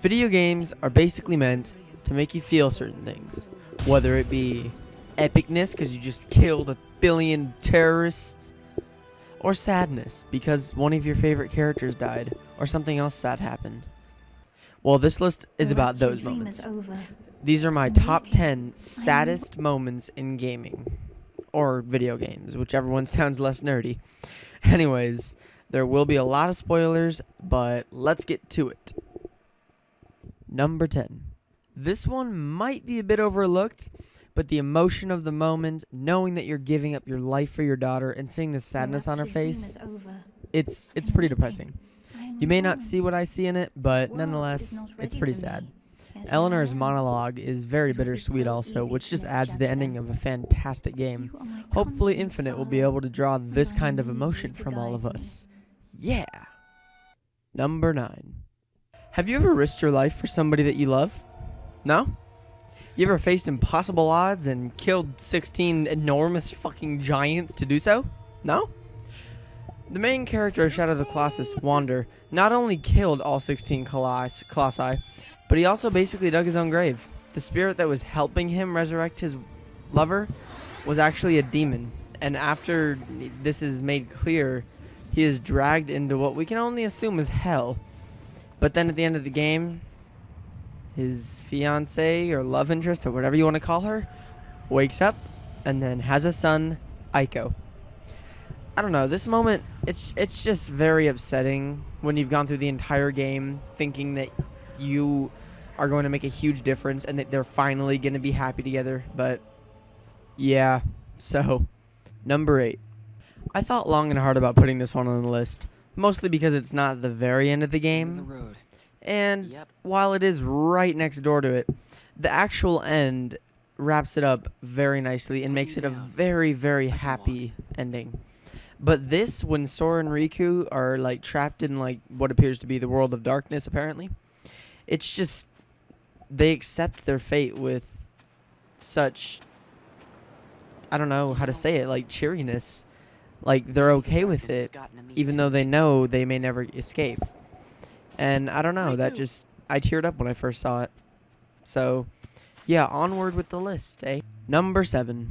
Video games are basically meant to make you feel certain things, whether it be epicness because you just killed 1,000,000,000 terrorists, or sadness because one of your favorite characters died or something else sad happened. Well, this list is about those moments. These are my top 10 saddest moments in gaming, or video games, whichever one sounds less nerdy. Anyways, there will be a lot of spoilers, but let's get to it. Number 10. This one might be a bit overlooked, but the emotion of the moment, knowing that you're giving up your life for your daughter and seeing the sadness on her face, it's pretty depressing. You may not see what I see in it, but nonetheless, it's pretty sad. Eleanor's monologue is very bittersweet also, which just adds to the ending of a fantastic game. Hopefully Infinite will be able to draw this kind of emotion from all of us. Yeah! Number 9. Have you ever risked your life for somebody that you love? No? You ever faced impossible odds and killed 16 enormous fucking giants to do so? No? The main character of Shadow of the Colossus, Wander, not only killed all 16 Colossi, but he also basically dug his own grave. The spirit that was helping him resurrect his lover was actually a demon, and after this is made clear, he is dragged into what we can only assume is hell. But then at the end of the game, his fiancée or love interest or whatever you want to call her wakes up and then has a son, Aiko. I don't know, this moment, it's just very upsetting when you've gone through the entire game thinking that you are going to make a huge difference and that they're finally going to be happy together. But yeah, so number 8. I thought long and hard about putting this one on the list, mostly because it's not the very end of the game, and while it is right next door to it, the actual end wraps it up very nicely and makes it a very, very happy ending. But this, when Sora and Riku are like trapped in like what appears to be the world of darkness, apparently, it's just they accept their fate with such, I don't know how to say it, like cheeriness. Like, they're okay with it, even though they know they may never escape. And I don't know, that just, I teared up when I first saw it. So, yeah, onward with the list, eh? Number 7.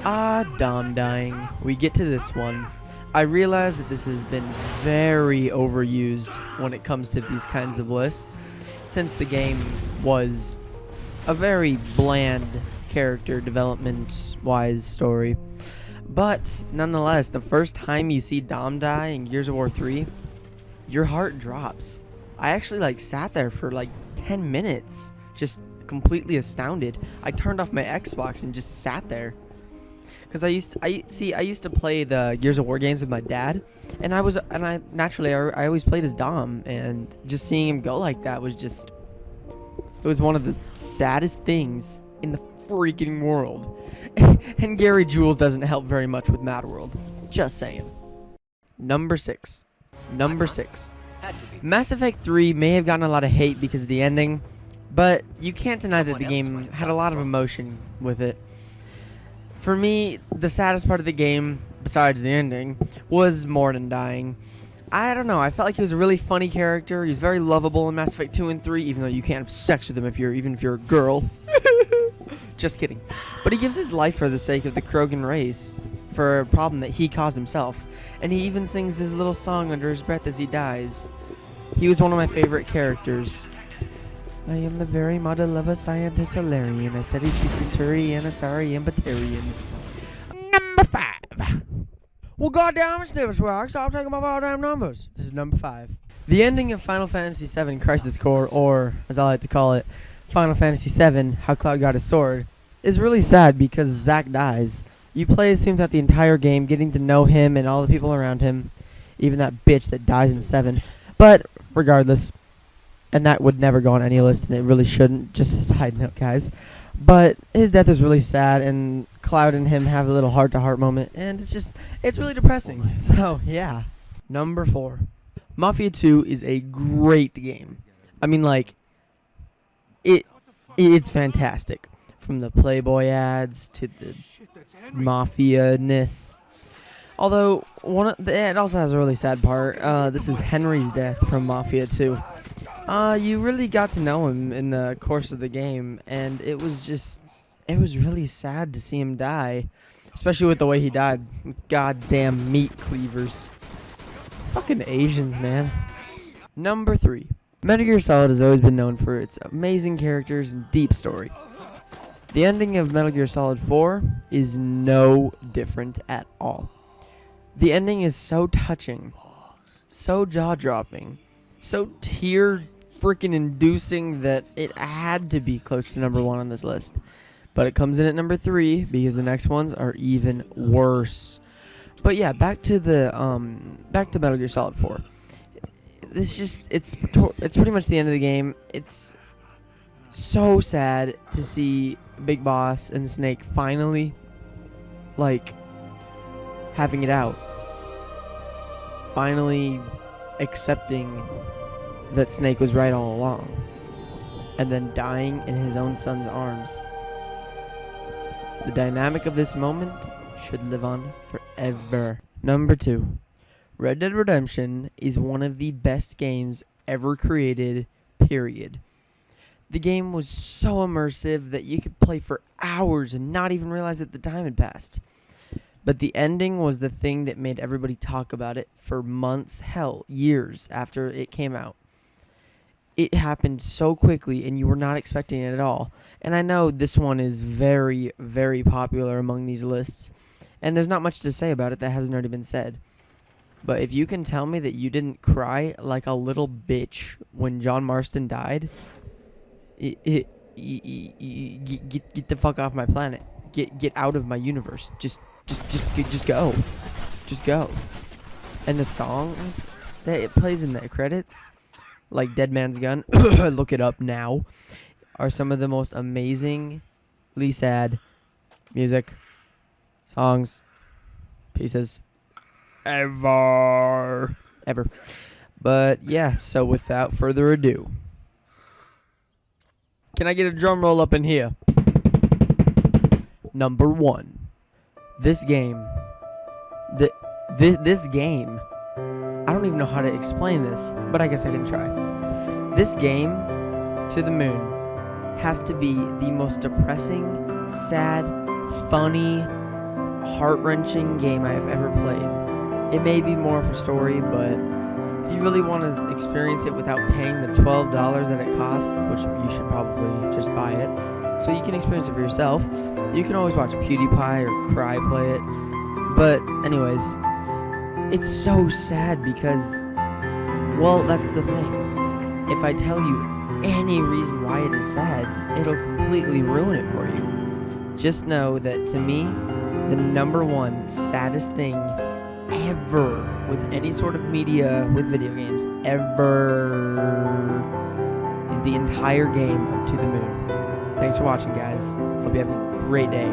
Dom dying. We get to this one. I realize that this has been very overused when it comes to these kinds of lists, since the game was a very bland character development-wise story. But nonetheless, the first time you see Dom die in Gears of War 3, your heart drops. I actually sat there for 10 minutes, just completely astounded. I turned off my Xbox and just sat there. Cuz I used to play the Gears of War games with my dad, and I always played as Dom, and just seeing him go like that was just, it was one of the saddest things in the freaking world. And Gary Jules doesn't help very much with Mad World. Just saying. Number 6. Mass Effect 3 may have gotten a lot of hate because of the ending, but you can't deny that the game had a lot of emotion with it. For me, the saddest part of the game, besides the ending, was Mordin dying. I don't know, I felt like he was a really funny character. He was very lovable in Mass Effect 2 and 3, even though you can't have sex with him even if you're a girl. Just kidding. But he gives his life for the sake of the Krogan race, for a problem that he caused himself. And he even sings his little song under his breath as he dies. He was one of my favorite characters. I am the very model of a scientist Solarian. I study species Turian, Asari, and Batarian. Number 5. Well, goddamn, it's never swag. Stop taking my goddamn numbers. This is number 5. The ending of Final Fantasy VII Crisis Core, or as I like to call it, Final Fantasy VII, How Cloud Got His Sword, is really sad because Zack dies. You play as him throughout the entire game, getting to know him and all the people around him, even that bitch that dies in 7. But regardless, and that would never go on any list, and it really shouldn't, just a side note, guys. But his death is really sad, and Cloud and him have a little heart-to-heart moment, and it's really depressing. So, yeah. Number 4. Mafia 2 is a great game. I mean, it's fantastic. From the Playboy ads to the mafia-ness. Although, it also has a really sad part. This is Henry's death from Mafia 2. You really got to know him in the course of the game, and it was really sad to see him die, especially with the way he died, with goddamn meat cleavers. Fucking Asians, man. Number 3. Metal Gear Solid has always been known for its amazing characters and deep story. The ending of Metal Gear Solid 4 is no different at all. The ending is so touching, so jaw-dropping, so tear-freaking-inducing that it had to be close to number 1 on this list. But it comes in at number 3 because the next ones are even worse. But yeah, back to Metal Gear Solid 4. It's pretty much the end of the game. It's so sad to see Big Boss and Snake finally, like, having it out. Finally accepting that Snake was right all along. And then dying in his own son's arms. The dynamic of this moment should live on forever. Number 2. Red Dead Redemption is one of the best games ever created, period. The game was so immersive that you could play for hours and not even realize that the time had passed. But the ending was the thing that made everybody talk about it for months, hell, years after it came out. It happened so quickly and you were not expecting it at all. And I know this one is very, very popular among these lists. And there's not much to say about it that hasn't already been said. But if you can tell me that you didn't cry like a little bitch when John Marston died, get the fuck off my planet. Get out of my universe. Just go. Just go. And the songs that it plays in the credits, like Dead Man's Gun, look it up now, are some of the most amazingly sad music, songs, pieces ever. But yeah, so without further ado, can I get a drum roll up in here? Number 1. This game, this game, I don't even know how to explain this, but I guess I can try. This game, To the Moon, has to be the most depressing, sad, funny, heart-wrenching game I have ever played. It may be more for story, but if you really want to experience it without paying the $12 that it costs, which you should probably just buy it, so you can experience it for yourself. You can always watch PewDiePie or Cry play it. But anyways, it's so sad because, well, that's the thing. If I tell you any reason why it is sad, it'll completely ruin it for you. Just know that to me, the number 1 saddest thing ever with any sort of media with video games ever is the entire game of To the Moon. Thanks for watching, guys. Hope you have a great day.